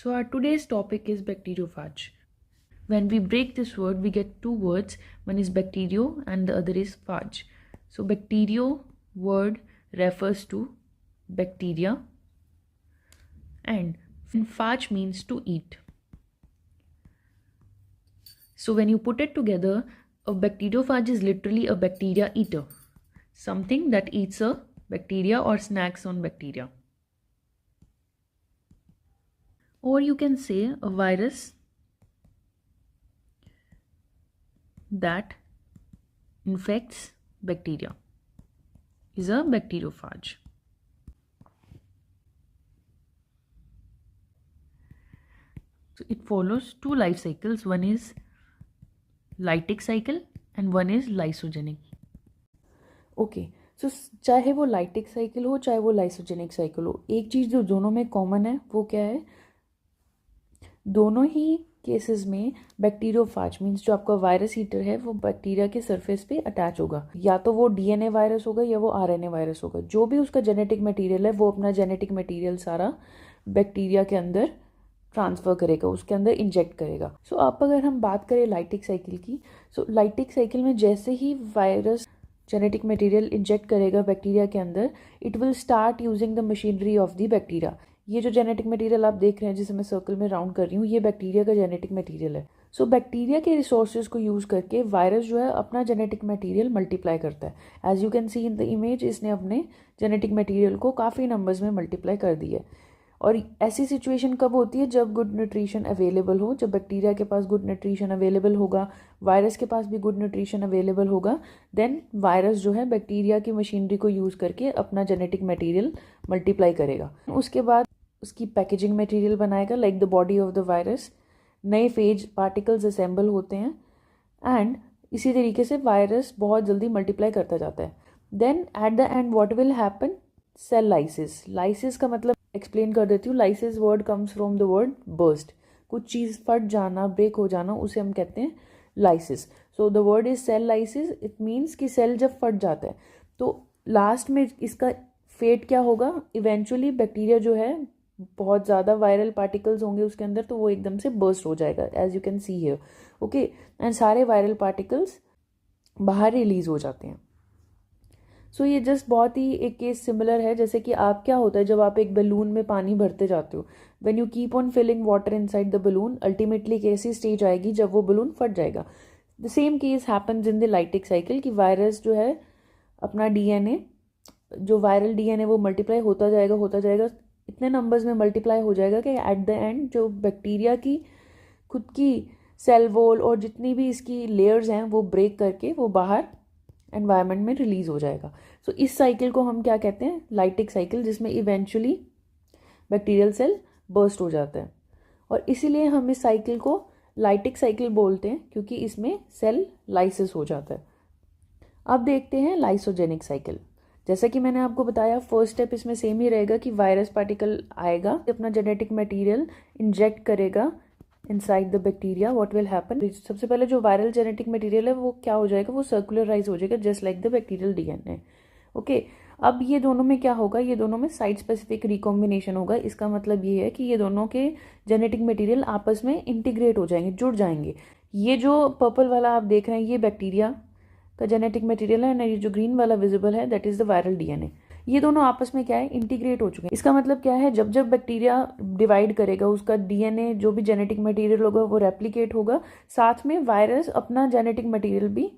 So our today's topic is bacteriophage. When we break this word, we get two words. One is bacterio and the other is phage. So bacterio word refers to bacteria and phage means to eat. So when you put it together, a bacteriophage is literally a bacteria eater. Something that eats a bacteria or snacks on bacteria. Or you can say a virus that infects bacteria is a bacteriophage. So it follows two life cycles. One is lytic cycle and one is lysogenic. Okay, so चाहे वो lytic cycle हो चाहे वो lysogenic cycle हो, एक चीज़ जो दोनों में कॉमन है वो क्या है? दोनों ही केसेस में बैक्टीरियोफाज मीन्स जो आपका वायरस ईटर है वो बैक्टीरिया के सरफेस पे अटैच होगा. या तो वो डीएनए वायरस होगा या वो आरएनए वायरस होगा. जो भी उसका जेनेटिक मटेरियल है वो अपना जेनेटिक मटेरियल सारा बैक्टीरिया के अंदर ट्रांसफ़र करेगा, उसके अंदर इंजेक्ट करेगा. सो आप अगर हम बात करें लाइटिक साइकिल की, सो लाइटिक साइकिल में जैसे ही वायरस जेनेटिक मटेरियल इंजेक्ट करेगा बैक्टीरिया के अंदर, it will start using the machinery of the bacteria. ये जो जेनेटिक मटेरियल आप देख रहे हैं जिसे मैं सर्कल में राउंड कर रही हूँ, ये बैक्टीरिया का जेनेटिक मटेरियल है. सो बैक्टीरिया के रिसोर्सेज को यूज़ करके वायरस जो है अपना जेनेटिक मटेरियल मल्टीप्लाई करता है. As you can see in the image, इसने अपने जेनेटिक मटेरियल को काफ़ी नंबर्स में मल्टीप्लाई कर दिया है. और ऐसी सिचुएशन कब होती है? जब गुड न्यूट्रिशन अवेलेबल हो. जब बैक्टीरिया के पास गुड न्यूट्रिशन अवेलेबल होगा, वायरस के पास भी गुड न्यूट्रिशन अवेलेबल होगा, देन वायरस जो है बैक्टीरिया की मशीनरी को यूज़ करके अपना जेनेटिक मटेरियल मल्टीप्लाई करेगा. उसके बाद उसकी पैकेजिंग मटेरियल बनाएगा, like the body of the virus. नए फेज पार्टिकल्स असेंबल होते हैं एंड इसी तरीके से वायरस बहुत जल्दी मल्टीप्लाई करता जाता है. Then at the end what will happen? Cell lysis. Lysis का मतलब एक्सप्लेन कर देती हूँ. Lysis word comes from the word burst. कुछ चीज़ फट जाना, ब्रेक हो जाना, उसे हम कहते हैं lysis. So the word is cell lysis. It means कि सेल जब फट जाता है तो लास्ट में इसका फेट क्या होगा? इवेंचुअली बैक्टीरिया जो है, बहुत ज़्यादा वायरल पार्टिकल्स होंगे उसके अंदर, तो वो एकदम से बर्स्ट हो जाएगा, as you can see here. Okay, and सारे वायरल पार्टिकल्स बाहर रिलीज हो जाते हैं. सो ये जस्ट बहुत ही एक केस सिमिलर है. जैसे कि आप क्या होता है जब आप एक बलून में पानी भरते जाते हो, when you keep on filling water inside the balloon, ultimately एक ऐसी स्टेज आएगी जब वो बलून फट जाएगा. The same case happens in the lytic cycle कि वायरस जो है अपना डीएनए, जो वायरल डीएनए वो मल्टीप्लाई होता जाएगा, इतने नंबर्स में मल्टीप्लाई हो जाएगा कि एट द एंड जो बैक्टीरिया की खुद की सेल वॉल और जितनी भी इसकी लेयर्स हैं वो ब्रेक करके वो बाहर एनवायरनमेंट में रिलीज हो जाएगा. सो इस साइकिल को हम क्या कहते हैं? लाइटिक साइकिल, जिसमें इवेंचुअली बैक्टीरियल सेल बर्स्ट हो जाता है. और इसीलिए हम इस साइकिल को लाइटिक साइकिल बोलते हैं क्योंकि इसमें सेल लाइसिस हो जाता है. अब देखते हैं लाइसोजेनिक साइकिल. जैसा कि मैंने आपको बताया, फर्स्ट स्टेप इसमें सेम ही रहेगा कि वायरस पार्टिकल आएगा, अपना जेनेटिक मटेरियल इंजेक्ट करेगा inside the bacteria. What will happen? सबसे पहले जो वायरल जेनेटिक मटेरियल है वो क्या हो जाएगा? वो सर्कुलराइज हो जाएगा, just like the bacterial DNA. Okay, अब ये दोनों में क्या होगा? ये दोनों में साइट स्पेसिफिक रिकॉम्बिनेशन होगा. इसका मतलब ये है कि ये दोनों के जेनेटिक मटेरियल आपस में इंटीग्रेट हो जाएंगे, जुड़ जाएंगे. ये जो पर्पल वाला आप देख रहे हैं ये बैक्टीरिया का जेनेटिक मटेरियल है, ये जो ग्रीन वाला विजिबल है that is the viral DNA. ये दोनों आपस में क्या है? इंटीग्रेट हो चुके हैं. इसका मतलब क्या है? जब जब बैक्टीरिया डिवाइड करेगा उसका डीएनए, जो भी जेनेटिक मटेरियल होगा वो रेप्लिकेट होगा, साथ में वायरस अपना जेनेटिक मटेरियल भी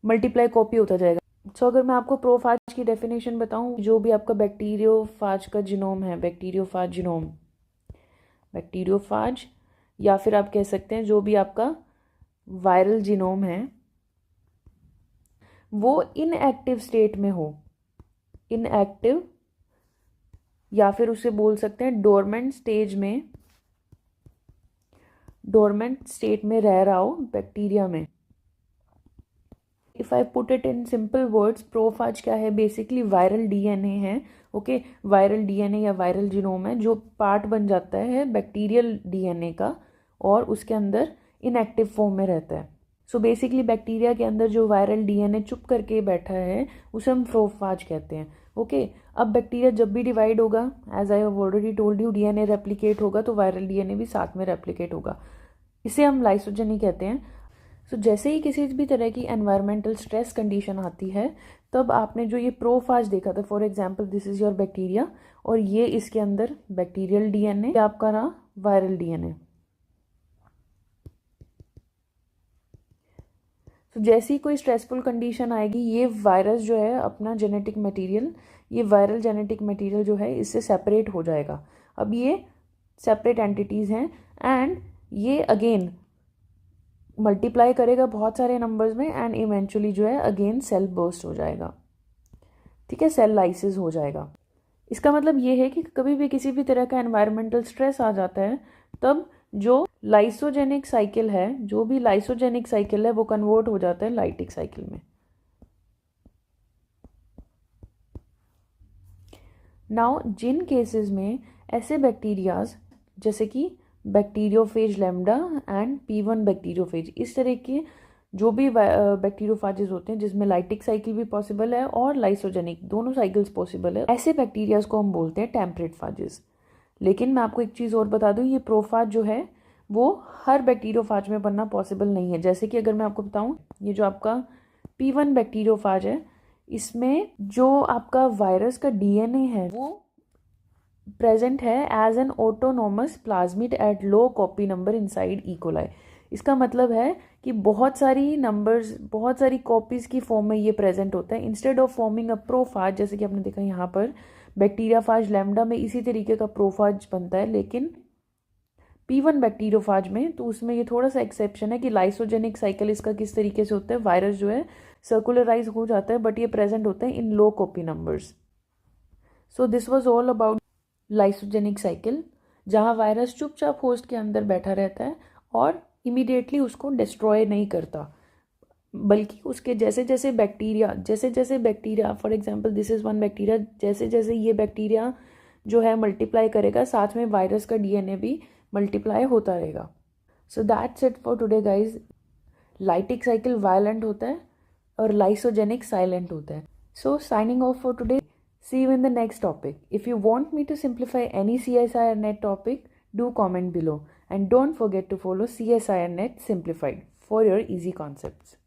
मल्टीप्लाई, कॉपी होता जाएगा. सो अगर मैं आपको प्रोफाज की डेफिनेशन बताऊं, जो भी आपका बैक्टीरियोफाज का जीनोम है, बैक्टीरियोफाज जीनोम, बैक्टीरियोफाज, या फिर आप कह सकते हैं जो भी आपका वायरल जीनोम है वो इनएक्टिव स्टेट में हो, इनएक्टिव, या फिर उसे बोल सकते हैं डोरमेंट स्टेज में, डोरमेंट स्टेट में रह रहा हो बैक्टीरिया में. If I put it in simple words, prophage क्या है? बेसिकली वायरल डीएनए है. ओके, वायरल डीएनए या वायरल जीनोम है जो पार्ट बन जाता है बैक्टीरियल डीएनए का और उसके अंदर इनएक्टिव फॉर्म में रहता है. सो बेसिकली बैक्टीरिया के अंदर जो वायरल डीएनए चुप करके बैठा है उसे हम प्रोफाज कहते हैं. ओके अब बैक्टीरिया जब भी डिवाइड होगा, as I have already told you, DNA replicate होगा तो वायरल डीएनए भी साथ में रेप्लिकेट होगा, इसे हम लाइसोजेनी कहते हैं। सो जैसे ही किसी भी तरह की एनवायरमेंटल स्ट्रेस कंडीशन आती है, तब आपने जो ये प्रोफाज देखा था, for example this is your bacteria, और ये इसके अंदर बैक्टीरियल डीएनए, आपका रहा वायरल डीएनए। तो जैसी कोई स्ट्रेसफुल कंडीशन आएगी, ये वायरस जो है अपना जेनेटिक मटेरियल, ये वायरल जेनेटिक मटेरियल जो है इससे सेपरेट हो जाएगा। अब ये सेपरेट एंटिटीज़ हैं एंड ये अगेन मल्टीप्लाई करेगा बहुत सारे नंबर्स में एंड इवेंचुअली जो है अगेन सेल बर्स्ट हो जाएगा, ठीक है, सेल लाइसिस हो जाएगा। इसका मतलब ये है कि कभी भी किसी भी तरह का एनवायरमेंटल स्ट्रेस आ जाता है, तब जो लाइसोजेनिक साइकिल है, जो भी लाइसोजेनिक साइकिल है वो कन्वर्ट हो जाता है लाइटिक साइकिल में। नाउ जिन केसेस में ऐसे बैक्टीरियाज जैसे कि bacteriophage lambda and P1 bacteriophage, इस तरह के जो भी बैक्टीरियोफाजेज होते हैं जिसमें लाइटिक साइकिल भी पॉसिबल है और लाइसोजेनिक, दोनों साइकिल्स पॉसिबल है, ऐसे बैक्टीरियाज को हम बोलते हैं टेम्परेट फाजेस। लेकिन मैं आपको एक चीज़ और बता दूं, ये प्रोफाज जो है वो हर बैक्टीरियोफाज में बनना पॉसिबल नहीं है। जैसे कि अगर मैं आपको बताऊं, ये जो आपका P1 बैक्टीरियोफाज है, इसमें जो आपका वायरस का डीएनए है वो प्रेजेंट है as an autonomous plasmid at low copy number inside E coli. इसका मतलब है कि बहुत सारी नंबर्स, बहुत सारी कॉपीज की फॉर्म में ये प्रेजेंट होता है, इंस्टेड ऑफ फॉर्मिंग अ प्रोफाज, जैसे कि आपने देखा यहाँ पर बैक्टीरियाफाज लैम्डा में इसी तरीके का प्रोफाज बनता है, लेकिन P1 बैक्टीरियोफाज में तो उसमें ये थोड़ा सा एक्सेप्शन है कि लाइसोजेनिक साइकिल इसका किस तरीके से होता है, वायरस जो है सर्कुलराइज हो जाता है बट ये प्रेजेंट होते हैं in low copy numbers. So this was all about lysogenic cycle, जहाँ वायरस चुपचाप होस्ट के अंदर बैठा रहता है और इमीडिएटली उसको डिस्ट्रॉय नहीं करता, बल्कि उसके जैसे जैसे bacteria for example this is one bacteria, जैसे जैसे ये बैक्टीरिया जो है मल्टीप्लाई करेगा, साथ में वायरस का डीएनए भी मल्टीप्लाई होता रहेगा। So that's it for today guys. Lytic cycle violent होता है और लाइसोजेनिक साइलेंट होता है। So signing off for today, see you in the next topic. If you want me to simplify any CSIR Net topic, do comment below and don't forget to follow CSIR Net Simplified for your easy concepts.